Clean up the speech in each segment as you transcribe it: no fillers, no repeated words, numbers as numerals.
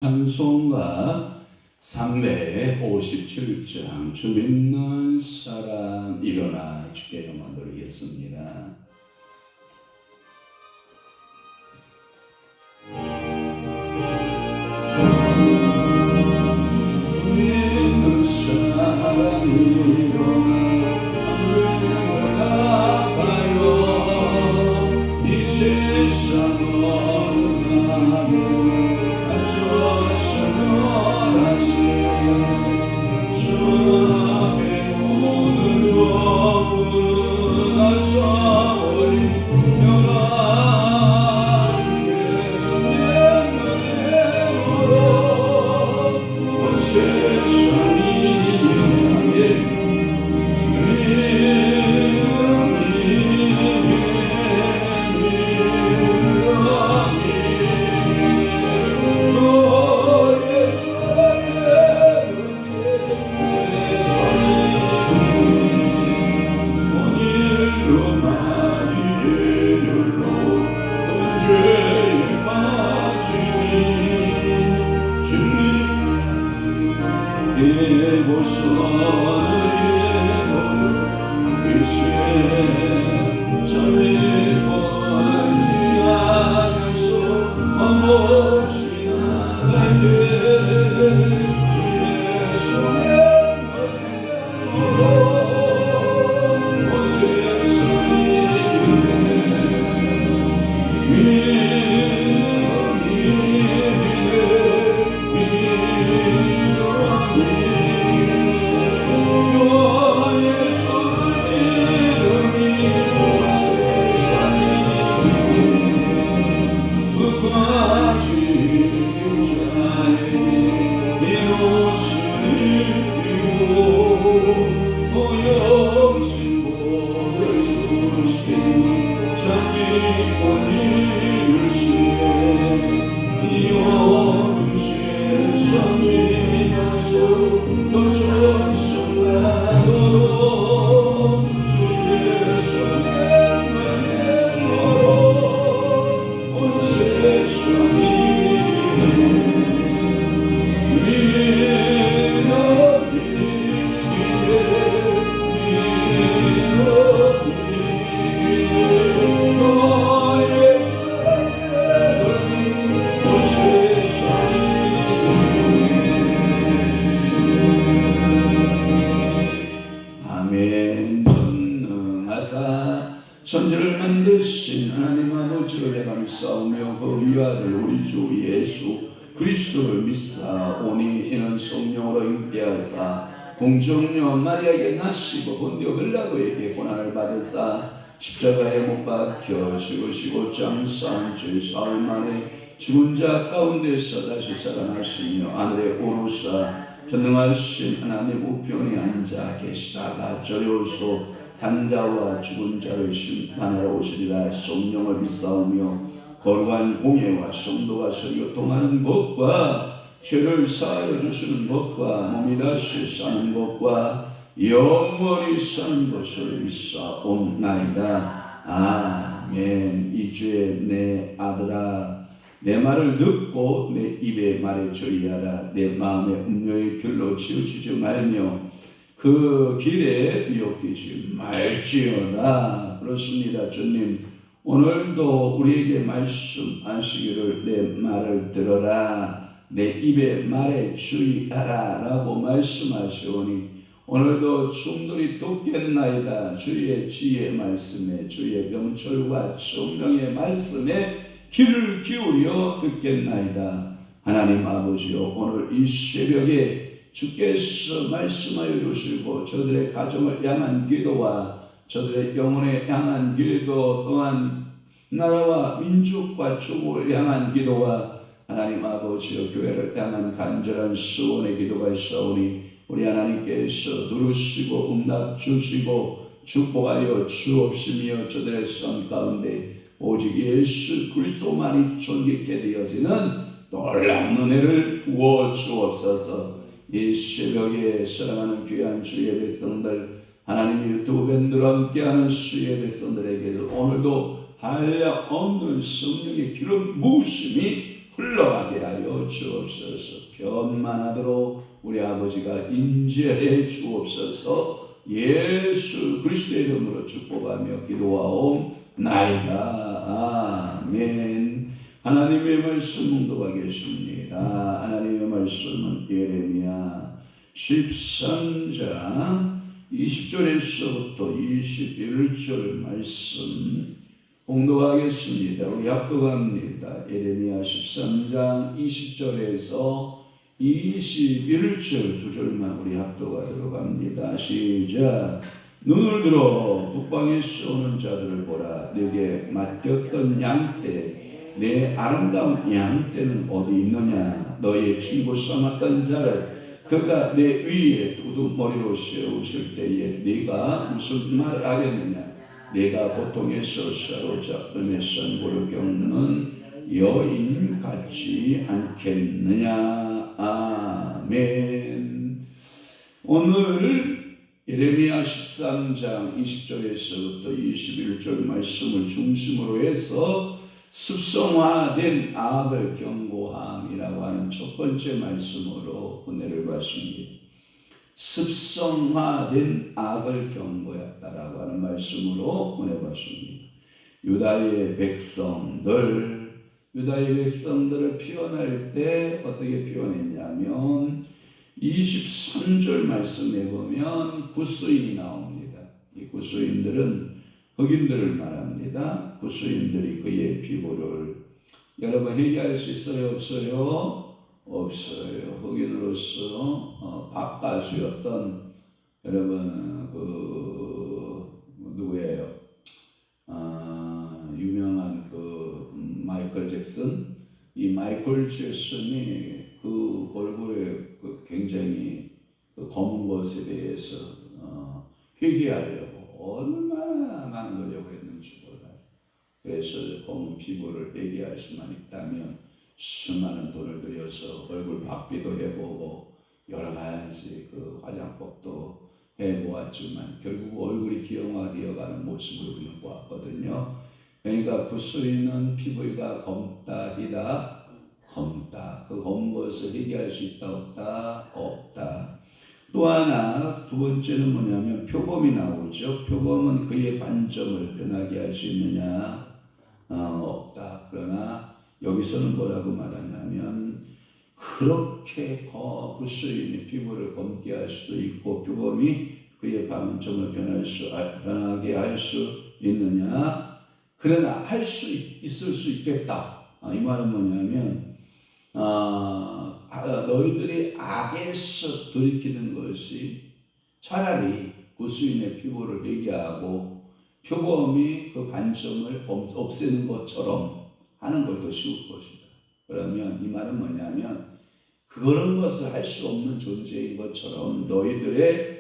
찬송가 357장 주 믿는 사람 일어나 주께 영광 돌리겠습니다. 주 믿는 사람 일어나 갚아요. 이 세상 어느 나를 천지를 만드신 하나님 아버지를 내가 믿사오며 그 위아들 우리 주 예수 그리스도를 믿사오니 이는 성령으로 임께하사 공정녀 마리아에게 나시고 본디오 빌라도에게 고난을 받으사 십자가에 못 박혀 죽으시고 장사한 주 사흘 만에 죽은 자 가운데서 다시 살아나시며 하늘에 오르사 전능하신 하나님 우편에 앉아 계시다가 저리오소 산자와 죽은 자를 심판하러 오시리라. 성령을 믿사오며 거룩한 공예와 성도와 설교 통하는 것과 죄를 사하여 주시는 것과 몸이 다시 사는 것과 영원히 사는 것을 믿사옵나이다. 아멘. 이 주에 내 아들아 내 말을 듣고 내 입에 말해 주의하라. 내 마음의 음료의 길로 치우치지 말며 그 길에 미혹되지 말지어다. 그렇습니다. 주님 오늘도 우리에게 말씀하시기를 내 말을 들어라 내 입에 말에 주의하라 라고 말씀하시오니 오늘도 충돌이 돕겠나이다. 주의 지혜 말씀에 주의 명철과 성령의 말씀에 귀를 기울여 듣겠나이다. 하나님 아버지요 오늘 이 새벽에 주께서 말씀하여 주시고 저들의 가정을 향한 기도와 저들의 영혼에 향한 기도 또한 나라와 민족과 족을 향한 기도와 하나님 아버지여 교회를 향한 간절한 소원의 기도가 있사오니 우리 하나님께서 누르시고 응답 주시고 축복하여 주옵시며 저들의 삶 가운데 오직 예수 그리스도만이 존귀케 되어지는 놀라운 은혜를 부어 주옵소서. 이 새벽에 사랑하는 귀한 주의 백성들 하나님의 유튜브 밴드로 함께하는 주의 백성들에게도 오늘도 한량없는 성령의 기름 부으심이 흘러가게 하여 주옵소서. 변만하도록 우리 아버지가 인지해 주옵소서. 예수 그리스도의 이름으로 축복하며 기도하옵나이다. 아멘. 하나님의 말씀 묵독하겠습니다. 하나님의 말씀은 예레미야 13장 20절에서부터 21절 말씀 봉독하겠습니다. 우리 합독합니다. 예레미야 13장 20절에서 21절 두 절만 우리 합독하도록 합니다. 시작. 눈을 들어 북방에서 오는 자들을 보라. 내게 맡겼던 양떼, 내 아름다운 양떼는 어디 있느냐? 너의 친구 삼았던 자를 그가 내 위에 두둑머리로 세우실 때에 네가 무슨 말을 하겠느냐? 내가 고통에서 사로잡음의 선고를 겪는 여인 같지 않겠느냐? 아멘. 오늘 예레미야 13장 20절에서부터 21절 말씀을 중심으로 해서 습성화된 악을 경고함이라고 하는 첫 번째 말씀으로 은혜를 받습니다. 습성화된 악을 경고했다라고 하는 말씀으로 은혜 받습니다. 유다의 백성들을 표현할 때 어떻게 표현했냐면 23절 말씀에 보면 구스인이 나옵니다. 이 구스인들은 흑인들을 말합니다. 구스인들이 그의 피부를 여러분 회개할 수 있어요? 없어요? 없어요. 흑인으로서 밥가수였던 여러분 누구예요? 유명한 마이클 잭슨. 이 마이클 잭슨이 그 얼굴에 굉장히 검은 것에 대해서 회개하려고 얼마나 많은 노력을 했는지 몰라요. 그래서 검은 피부를 회개할 수만 있다면 수많은 돈을 들여서 얼굴 박비도 해보고 여러 가지 화장법도 해보았지만 결국 얼굴이 기형화되어가는 모습을 우리는 보았거든요. 그러니까 구스인은 피부가 검다. 그 검은 것을 회개할 수 있다 없다? 없다. 또 하나 두 번째는 뭐냐면 표범이 나오죠. 표범은 그의 반점을 변하게 할 수 있느냐? 없다. 그러나 여기서는 뭐라고 말하냐면 그렇게 구스인이 피부를 검게 할 수도 있고 표범이 그의 반점을 변하게 할 수 있느냐? 그러나 할 수 있을 수 있겠다. 이 말은 뭐냐면 너희들이 악에서 돌이키는 것이 차라리 구스인의 피부를 회개하고 표범이 그 반점을 없애는 것처럼 하는 걸 더 쉬울 것이다. 그러면 이 말은 뭐냐면 그런 것을 할 수 없는 존재인 것처럼 너희들의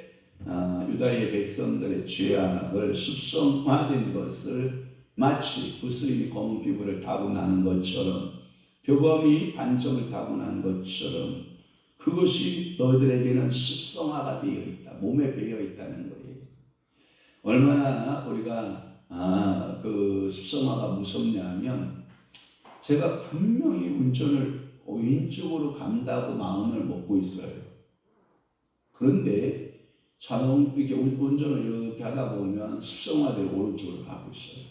유다의 백성들의 죄악을 습성화된 것을 마치 구스인이 검은 피부를 타고나는 것처럼 표범이 반점을 타고난 것처럼 그것이 너희들에게는 습성화가 되어 있다. 몸에 배어 있다는 거예요. 얼마나 우리가 그 습성화가 무섭냐면 제가 분명히 운전을 왼쪽으로 간다고 마음을 먹고 있어요. 그런데 이렇게 운전을 이렇게 하다 보면 습성화되고 오른쪽으로 가고 있어요.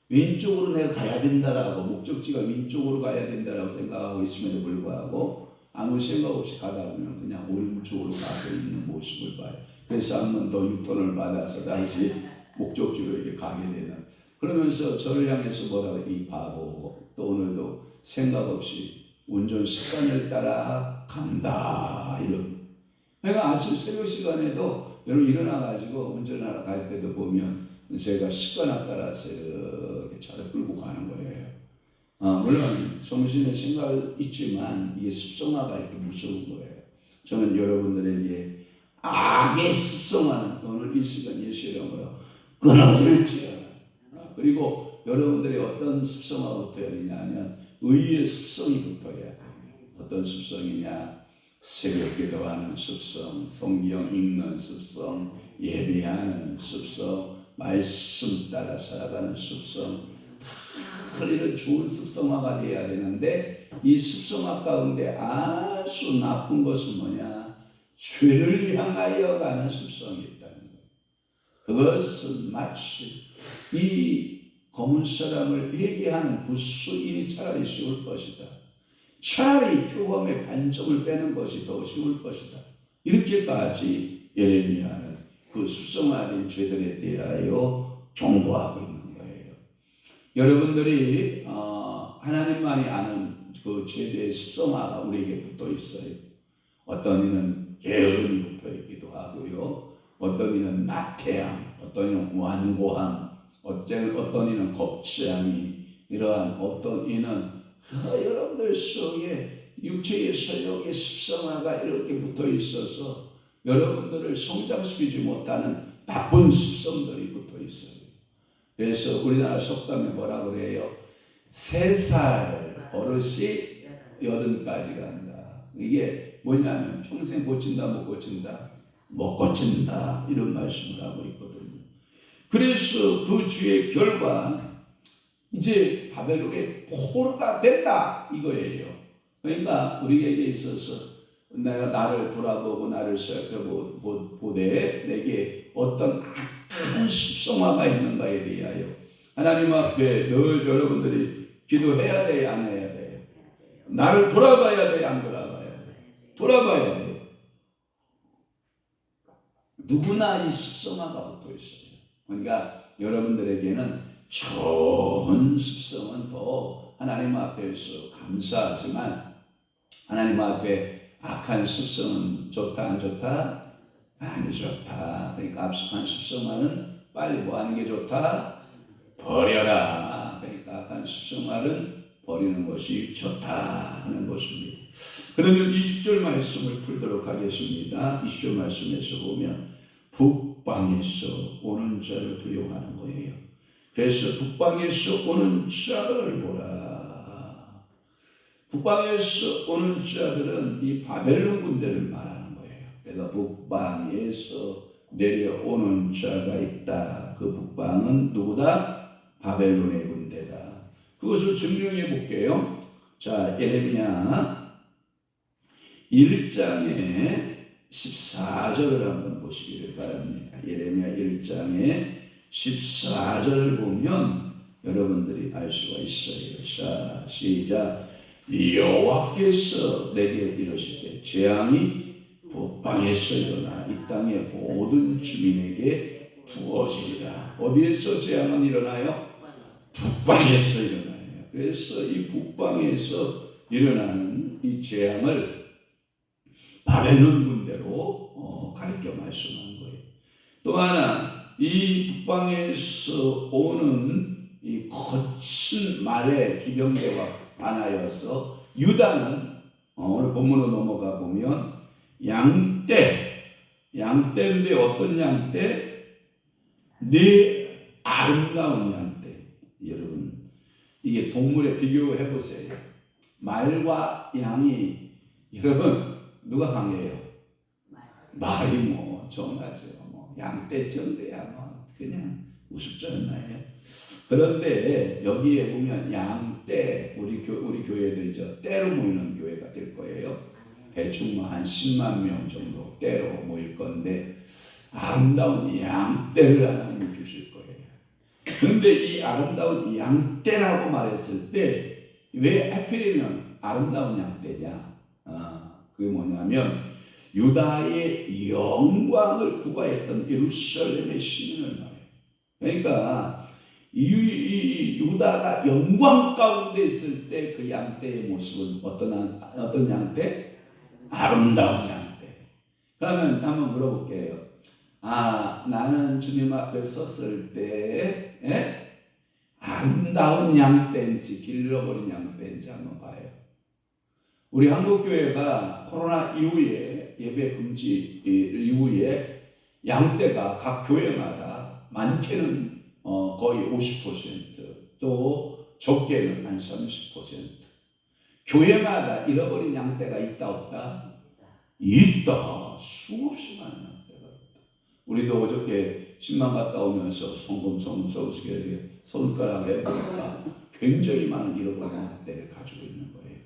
왼쪽으로 내가 가야 된다라고 목적지가 왼쪽으로 가야 된다라고 생각하고 있음에도 불구하고 아무 생각 없이 가다 보면 그냥 오른쪽으로 가고 있는 모습을 봐요. 그래서 한 번 더 유턴을 받아서 다시 목적지로 이렇게 가게 되는. 그러면서 저를 향해서 뭐라고 이 바보 또 오늘도 생각 없이 운전 습관을 따라 간다 이런. 내가 아침 새벽 시간에도 여러분 일어나가지고 운전하러 갈 때도 보면 제가 습관에 따라서 이렇게 차를 끌고 가는 거예요. 물론 정신에 생각 있지만 이게 습성화가 이렇게 무서운 거예요. 저는 여러분들에게 악의 습성화는 오늘 이 시간 예수 이름으로 끊어질지어다. 그리고 여러분들이 어떤 습성화가 붙어야 되냐면 의의 습성이 붙어야 돼요. 어떤 습성이냐? 새벽 기도하는 습성, 성경 읽는 습성, 예배하는 습성, 말씀 따라 살아가는 습성, 다 이런 좋은 습성화가 돼야 되는데 이 습성화 가운데 아주 나쁜 것은 뭐냐? 죄를 향하여 가는 습성이 있다는 거예요. 그것은 마치 이 검은 사람을 회개하는 구수인이 차라리 쉬울 것이다. 차라리 표범의 반점을 빼는 것이 더 쉬울 것이다. 이렇게까지 예레미야는 그 습성화된 죄들에 대하여 경고하고 있는 거예요. 여러분들이 하나님만이 아는 그 죄의 습성화가 우리에게 붙어 있어요. 어떤 이는 게으름이 붙어 있기도 하고요. 어떤 이는 나태함, 어떤 이는 완고함, 어떤 이는 겁치함이, 이러한 어떤 이는 여러분들 속에 육체의 서역의 습성화가 이렇게 붙어 있어서 여러분들을 성장시키지 못하는 나쁜 습성들이 붙어 있어요. 그래서 우리나라 속담에 뭐라 그래요? 3살 버릇이 80까지 간다. 이게 뭐냐면 평생 고친다 못 고친다? 못 고친다. 이런 말씀을 하고 있거든요. 그래서 그 주의 결과 이제 바벨론의 포로가 된다 이거예요. 그러니까 우리에게 있어서 내가 나를 돌아보고 나를 살펴보되 내게 어떤 악한 습성화가 있는가에 대하여 하나님 앞에 늘 여러분들이 기도해야 돼요, 안 해야 돼요? 나를 돌아봐야 돼요, 안 돌아봐야 돼요? 돌아봐야 돼요. 누구나 이 습성화가 붙어 있어요. 그러니까 여러분들에게는 좋은 습성은 더 하나님 앞에서 감사하지만 하나님 앞에 악한 습성은 좋다 안 좋다? 안 좋다. 그러니까 악한 습성화는 빨리 뭐 하는 게 좋다? 버려라. 그러니까 악한 습성화는 버리는 것이 좋다 하는 것입니다. 그러면 20절 말씀을 풀도록 하겠습니다. 20절 말씀에서 보면 북방에서 오는 자를 두려워하는 거예요. 그래서 북방에서 오는 자를 보라. 북방에서 오는 자들은 이 바벨론 군대를 말하는 거예요. 그래서 북방에서 내려오는 자가 있다. 그 북방은 누구다? 바벨론의 군대다. 그것을 증명해 볼게요. 자, 예레미야 1장의 14절을 한번 보시기를 바랍니다. 예레미야 1장의 14절을 보면 여러분들이 알 수가 있어요. 자, 시작. 여호와께서 내게 이르시되 재앙이 북방에서 일어나 이 땅의 모든 주민에게 부어지리라. 어디에서 재앙은 일어나요? 북방에서 일어나요. 그래서 이 북방에서 일어나는 이 재앙을 바벨론 군대로 가리켜 말씀한 거예요. 또 하나 이 북방에서 오는 이 거친 말의 기병대와 반하여서 유다는 오늘 본문으로 넘어가 보면 양떼인데 어떤 양떼? 네 아름다운 양떼. 여러분 이게 동물에 비교해 보세요. 말과 양이 여러분 누가 강해요? 말이 뭐 정하죠. 뭐 양떼 정대야 뭐 그냥 우습지 않나요? 그런데 여기에 보면 양떼 우리 교회도 이제 떼로 모이는 교회가 될 거예요. 대충 뭐 한 10만 명 정도 떼로 모일 건데 아름다운 양떼를 하나님이 주실 거예요. 그런데 이 아름다운 양떼라고 말했을 때 왜 하필이면 아름다운 양떼냐? 그게 뭐냐면 유다의 영광을 구가했던 예루살렘의 시민을 말해요. 그러니까 이 유다가 영광 가운데 있을 때 그 양떼의 모습은 어떤 양떼? 아름다운 양떼. 그러면 한번 물어볼게요. 나는 주님 앞에 섰을 때 아름다운 양떼인지 길러버린 양떼인지 한번 봐요. 우리 한국교회가 코로나 이후에 예배 금지 이후에 양떼가 각 교회마다 많게는 거의 50%, 또 적게는 한 30%. 교회마다 잃어버린 양떼가 있다 없다? 있다. 수없이 많은 양떼가 있다. 우리도 어저께 신방 갔다 오면서 송금 손가락을 해보니까 굉장히 많은 잃어버린 양떼를 가지고 있는 거예요.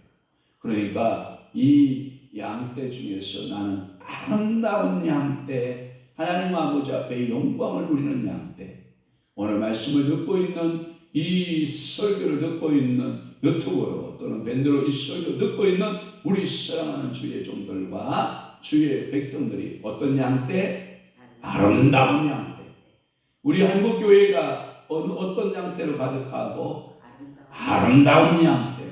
그러니까 이 양떼 중에서 나는 아름다운 양떼, 하나님 아버지 앞에 영광을 누리는 양떼. 오늘 말씀을 듣고 있는, 이 설교를 듣고 있는 유튜브로 또는 밴드로 이 설교 듣고 있는 우리 사랑하는 주의 종들과 주의 백성들이 어떤 양떼? 아름다운 양떼. 우리 한국교회가 어떤 양떼로 가득하고 아름다운 양떼로.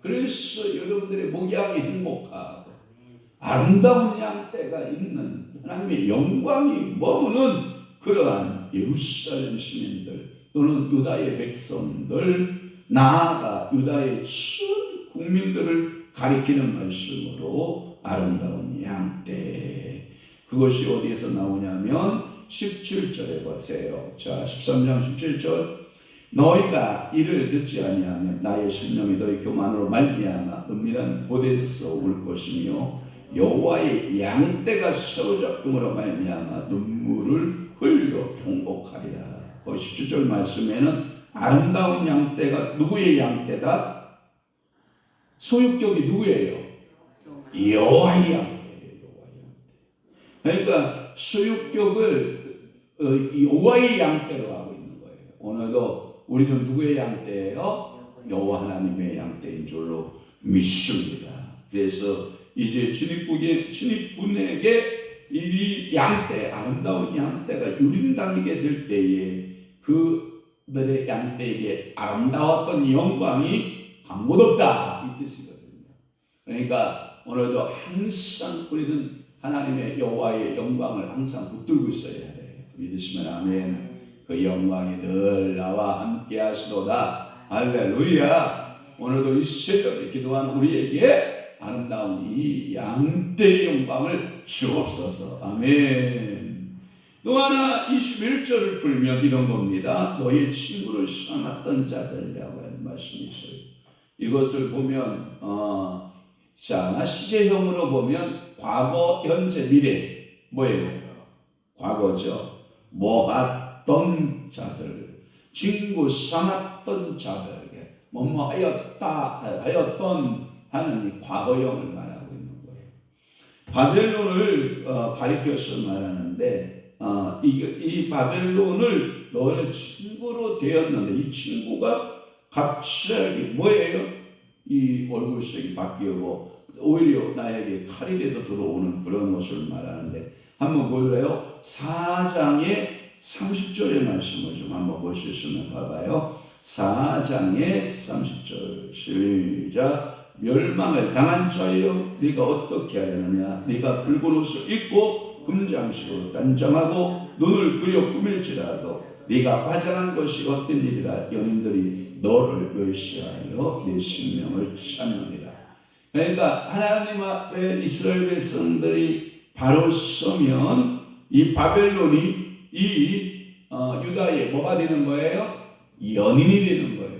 그래서 여러분들의 목양이 행복하고 아름다운 양떼가 있는 하나님의 영광이 머무는 그러한 예루살렘 시민들 또는 유다의 백성들, 나아가 유다의 전 국민들을 가리키는 말씀으로 아름다운 양떼. 그것이 어디에서 나오냐면 17절에 보세요. 자, 13장 17절. 너희가 이를 듣지 아니하면 나의 심령이 너희 교만으로 말미암아 은밀한 곳에서 울 것이며 여호와의 양떼가 사로잡음으로 말미암아 눈물을 흘려 통곡하리라. 그 17절 말씀에는 아름다운 양떼가 누구의 양떼다? 소유격이 누구예요? 여호와의 양떼예요. 그러니까 소유격을 여호와의 양떼로 하고 있는 거예요. 오늘도 우리는 누구의 양떼예요? 여호와 하나님의 양떼인 줄로 믿습니다. 그래서 이제 주님분에게 이 양떼, 아름다운 양떼가 유린당하게 될 때에 그들의 양떼에게 아름다웠던 영광이 강고롭다 이 뜻이거든요. 그러니까 오늘도 항상 우리는 하나님의 여호와의 영광을 항상 붙들고 있어야 돼요. 믿으시면 아멘. 그 영광이 늘 나와 함께 하시도다. 할렐루야. 오늘도 이 새벽에 기도한 우리에게 아름다운 이 양떼의 영광을 주옵소서. 아멘. 또 하나 21절을 풀면 이런 겁니다. 너의 친구를 사랑했던 자들이라고 하는 말씀이 있어요. 이것을 보면 자, 시제형으로 보면 과거, 현재, 미래 뭐예요? 과거죠. 모았던 자들, 친구 삼았던 자들, 뭐뭐 하였던 하는 이 과거형을 말하고 있는 거예요. 바벨론을 가리켜서 말하는데 이 바벨론을 너는 친구로 되었는데 이 친구가 갑자기 뭐예요? 이 얼굴색이 바뀌고 오히려 나에게 칼이 돼서 들어오는 그런 것을 말하는데 한번 볼래요? 4장의 30절의 말씀을 좀 한번 볼 수 있으면 봐봐요. 4장의 30절 시작. 멸망을 당한 자여 네가 어떻게 하려느냐. 네가 붉은 옷을 입고 금장식으로 단장하고 눈을 그려 꾸밀지라도 네가 화장한 것이 어떤 일이라 연인들이 너를 멸시하여 네 생명을 찾느니라. 그러니까 하나님 앞에 이스라엘 백성들이 바로 서면 이 바벨론이 이 유다의 뭐가 되는 거예요? 연인이 되는 거예요.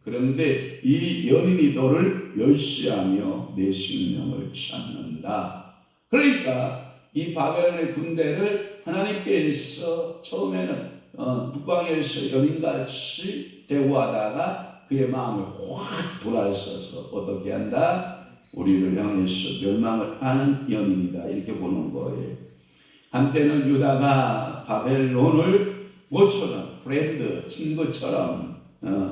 그런데 이 연인이 너를 멸시하며 내 생명을 찾는다. 그러니까 이 바벨론의 군대를 하나님께서 처음에는 북방에서 연인같이 대우하다가 그의 마음을 확 돌아서서 어떻게 한다? 우리를 향해서 멸망을 하는 연인이다. 이렇게 보는 거예요. 한때는 유다가 바벨론을 뭐처럼 프렌드, 친구처럼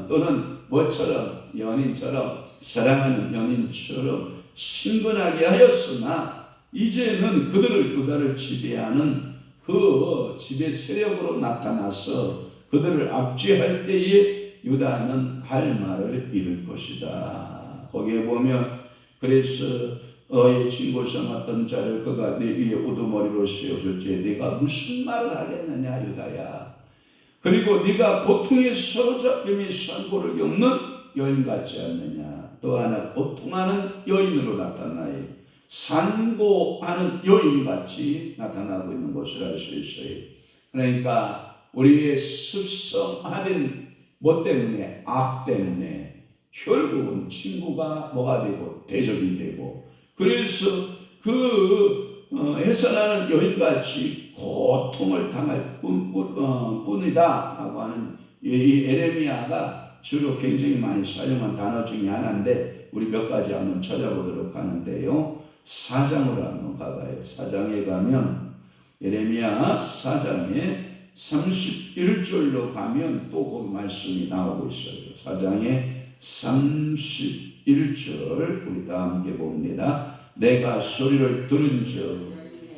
또는 뭐처럼 연인처럼 사랑하는 연인처럼 친근하게 하였으나 이제는 그들을 유다를 지배하는 그 지배 세력으로 나타나서 그들을 압제할 때에 유다는 할 말을 잃을 것이다. 거기에 보면 그래서 너의 친구 삼았던 자를 그가 네 위에 우두머리로 세우셨지 네가 무슨 말을 하겠느냐 유다야. 그리고 네가 고통에 사로잡힘이 산고를 겪는 여인 같지 않느냐. 또 하나 고통하는 여인으로 나타나요. 산고하는 여인같이 나타나고 있는 것을 알 수 있어요. 그러니까 우리의 습성화된 뭐 때문에? 악 때문에 결국은 친구가 뭐가 되고 대적이 되고 그래서 해산하는 여인같이 고통을 당할 뿐이다 라고 하는 이 에레미야가 주로 굉장히 많이 사용한 단어 중에 하나인데 우리 몇 가지 한번 찾아보도록 하는데요. 4장으로 한번 가봐요. 4장에 가면 예레미야 4장에 31절로 가면 또 거기 말씀이 나오고 있어요. 4장에 31절 우리 다 함께 봅니다. 내가 소리를 들은즉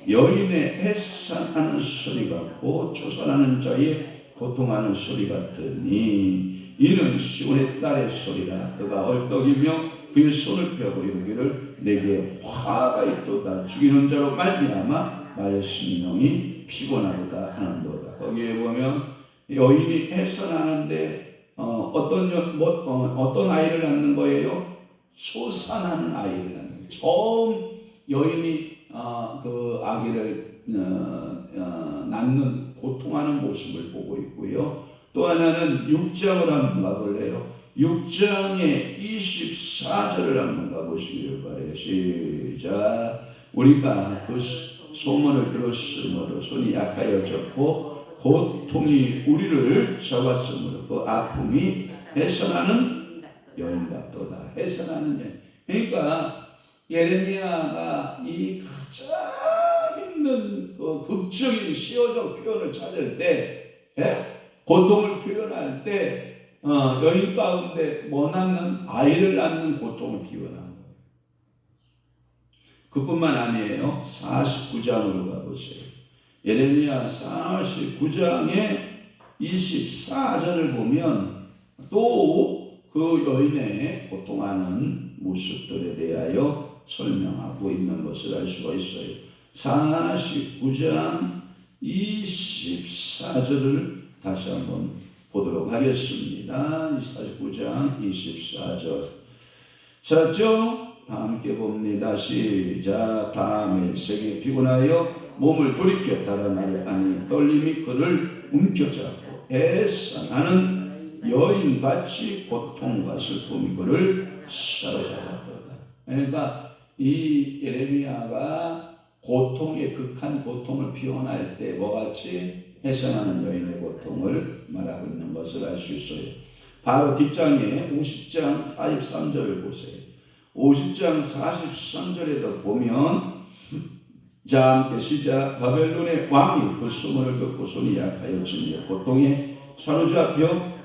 여인의 해산하는 소리 같고 초산하는 자의 고통하는 소리 같으니 이는 시온의 딸의 소리라. 그가 얼떡이며 그의 손을 펴고 이르기를 내게 화가 있도다. 죽이는 자로 말미암아 나의 심령이 피곤하도다 하는도다. 거기에 보면 여인이 해산하는데 어떤 아이를 낳는 거예요? 초산하는 아이를 낳는 거예요. 처음 여인이 그 아기를 낳는 고통하는 모습을 보고 있고요. 또 하나는 6장을 한번 가볼래요. 6장의 24절을 한번 가보시길 바래요. 시작. 우리가 그 소문을 들었으므로 손이 약하여졌고 고통이 우리를 잡았으므로 그 아픔이 해산하는 여인 같도다. 해산하는 여인. 그러니까 예레미야가 이 가장 힘든 그 극적인 시어적 표현을 찾을 때, 고통을 표현할 때 여인 가운데 낳는 아이를 낳는 고통을 표현한 거예요. 그뿐만 아니에요. 49장으로 가보세요. 예레미야 49장의 24절을 보면 또 그 여인의 고통하는 모습들에 대하여 설명하고 있는 것을 알 수가 있어요. 49장 24절을 다시 한번 보도록 하겠습니다. 49장 24절. 찾죠? 다 함께 봅니다. 시작. 다음에 세게 피곤하여 몸을 돌이켜 달아나려하니 떨림이 그를 움켜잡고 해산하는 여인같이 고통과 슬픔이 그를 사로잡았도다. 그러니까 이 예레미야가 고통의 극한 고통을 표현할 때 뭐같이 해산하는 여인의 고통을 말하고 있는 것을 알 수 있어요. 바로 뒷장에 50장 43절을 보세요. 50장 43절에도 보면 자 함께 시작. 바벨론의 왕이 그 소문을 듣고 손이 약하여지며 고통에 사로잡혀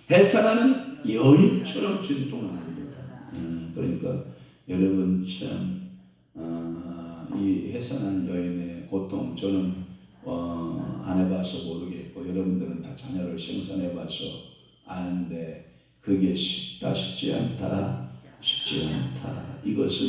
해산하는 여인처럼 진동합니다. 그러니까 여러분 참 이 해산하는 여인의 고통 저는 안 해봐서 모르겠고 여러분들은 다 자녀를 생산해봐서 아는데 그게 쉽지 않다. 이것은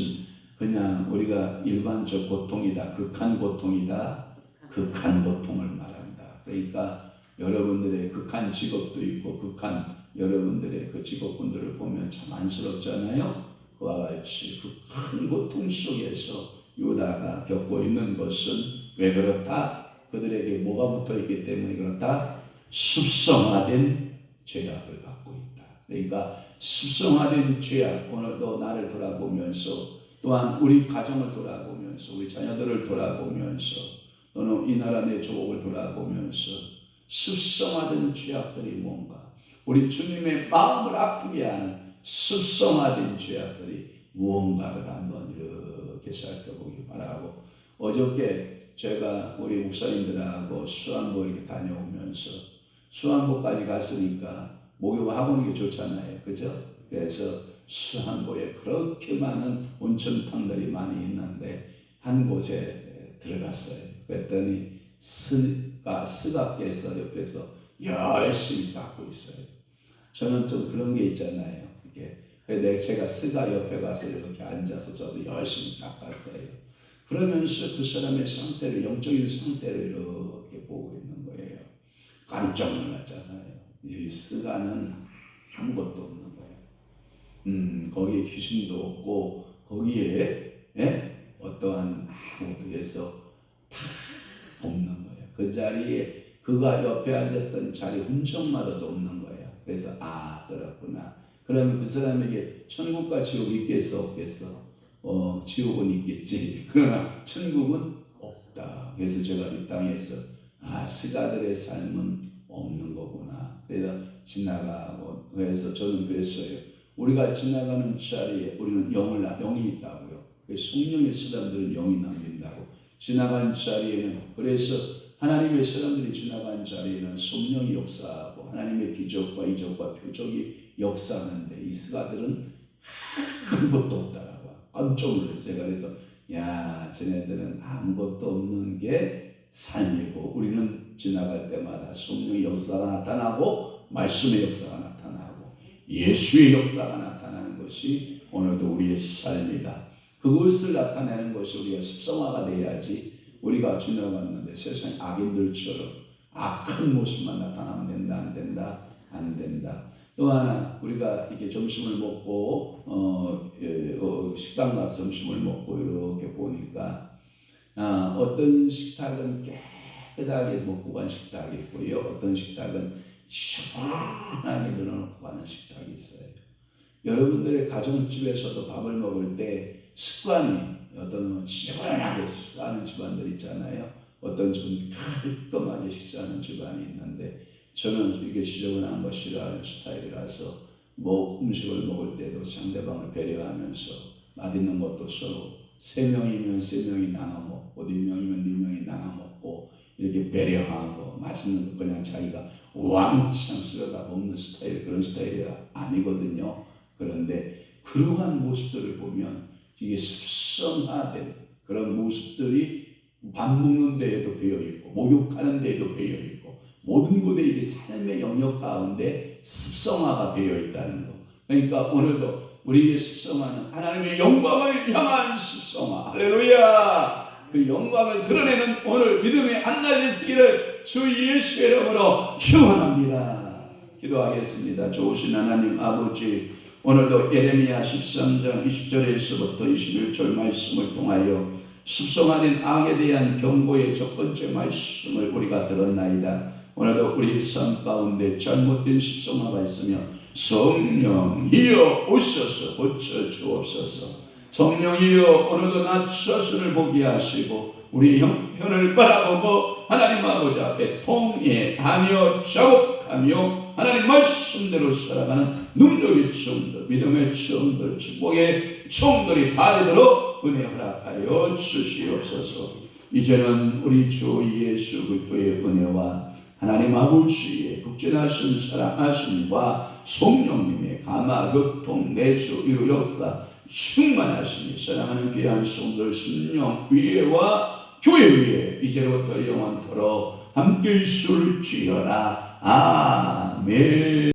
그냥 우리가 일반적 고통이다. 극한 고통이다. 극한 고통을 말한다. 그러니까 여러분들의 극한 직업도 있고 극한 여러분들의 그 직업군들을 보면 참 안쓰럽잖아요. 그와 같이 극한 고통 속에서 유다가 겪고 있는 것은 왜 그렇다? 그들에게 뭐가 붙어있기 때문에 그렇다? 습성화된 죄악을 갖고 있다. 그러니까 습성화된 죄악, 오늘도 나를 돌아보면서 또한 우리 가정을 돌아보면서 우리 자녀들을 돌아보면서 또는 이 나라 내 조국을 돌아보면서 습성화된 죄악들이 뭔가 우리 주님의 마음을 아프게 하는 습성화된 죄악들이 무언가를 한번 이렇게 살펴보기 바라고 어저께 제가 우리 목사님들하고 수안보 이렇게 다녀오면서 수안보까지 갔으니까 목욕 학원이 좋잖아요. 그죠? 그래서 수안보에 그렇게 많은 온천탕들이 많이 있는데 한 곳에 들어갔어요. 그랬더니 스가께서 옆에서 열심히 닦고 있어요. 저는 좀 그런 게 있잖아요. 제가 스가 옆에 가서 이렇게 앉아서 저도 열심히 닦았어요. 그러면서 그 사람의 상태를, 영적인 상태를 이렇게 보고 있는 거예요. 깜짝 놀랐잖아요. 이 스가는 아무것도 없는 거예요. 거기에 귀신도 없고, 거기에, 어떠한 아무것도 해서 다 없는 거예요. 그 자리에, 그가 옆에 앉았던 자리 흔적마저도 없는 거예요. 그래서, 그렇구나. 그러면 그 사람에게 천국과 지옥이 있겠어, 없겠어? 지옥은 있겠지. 그러나 천국은 없다. 그래서 제가 이 땅에서 스가들의 삶은 없는 거구나. 그래서 지나가고 그래서 저는 그랬어요. 우리가 지나가는 자리에 우리는 영이 있다고요. 성령의 사람들은 영이 남긴다고. 지나간 자리에는, 그래서 하나님의 사람들이 지나간 자리에는 성령이 역사하고 하나님의 기적과 이적과 표적이 역사하는데 이스라엘들은 아무것도 없다라고. 깜짝 놀랐어요. 그래서 야, 쟤네들은 아무것도 없는 게 삶이고 우리는 지나갈 때마다 성령의 역사가 나타나고 말씀의 역사가 나타나고 예수의 역사가 나타나는 것이 오늘도 우리의 삶이다. 그것을 나타내는 것이 우리가 습성화가 돼야지. 우리가 지나갔는데 세상 악인들처럼 악한 모습만 나타나면 된다, 안 된다. 또 하나, 우리가 이렇게 점심을 먹고 식당 가서 점심을 먹고 이렇게 보니까 어떤 식탁은 깨끗하게 먹고 간 식탁이 있고요, 어떤 식탁은 시원하게 늘어놓고 가는 식탁이 있어요. 여러분들의 가정집에서도 밥을 먹을 때 습관이 어떤 시원하게 식사하는 집안들 있잖아요. 어떤 집은 깔끔하게 식사하는 집안이 있는데 저는 이게 지저분한 거 싫어하는 스타일이라서 음식을 먹을 때도 상대방을 배려하면서 맛있는 것도 서로 3명이면 3명이 나눠 먹고 4명이면 4명이 나눠 먹고 이렇게 배려하고 맛있는 거 그냥 자기가 왕창 쓸어다 먹는 스타일, 그런 스타일이 아니거든요. 그런데 그러한 모습들을 보면 이게 습성화된 그런 모습들이 밥 먹는 데에도 배어있고 목욕하는 데에도 배어있고 모든 곳에 이게 삶의 영역 가운데 습성화가 되어있다는 거. 그러니까 오늘도 우리의 습성화는 하나님의 영광을 향한 습성화. 할렐루야. 그 영광을 드러내는 오늘 믿음의 한 날 되시기를 주 예수의 이름으로 축원합니다. 기도하겠습니다. 좋으신 하나님 아버지, 오늘도 예레미야 13장 20절에서부터 21절 말씀을 통하여 습성화된 악에 대한 경고의 첫 번째 말씀을 우리가 들었나이다. 오늘도 우리 삶 가운데 잘못된 습성화가 있으며 성령이여 오셔서 고쳐주옵소서. 성령이여 오늘도 나 자신을 보게 하시고 우리 형편을 바라보고 하나님 아버지 앞에 통회하며 자복하며 하나님 말씀대로 살아가는 능력의 총들, 믿음의 총들, 축복의 총들이 다 되도록 은혜 허락하여 주시옵소서. 이제는 우리 주 예수 그리스도의 은혜와 하나님 아버지의 극진하신 사랑하심과 성령님의 감화 교통 내주 이루 역사 충만하시니 사랑하는 귀한 성들 심령 위에와 교회 위에 이제로부터 영원토록 함께 있을지어다. 아멘.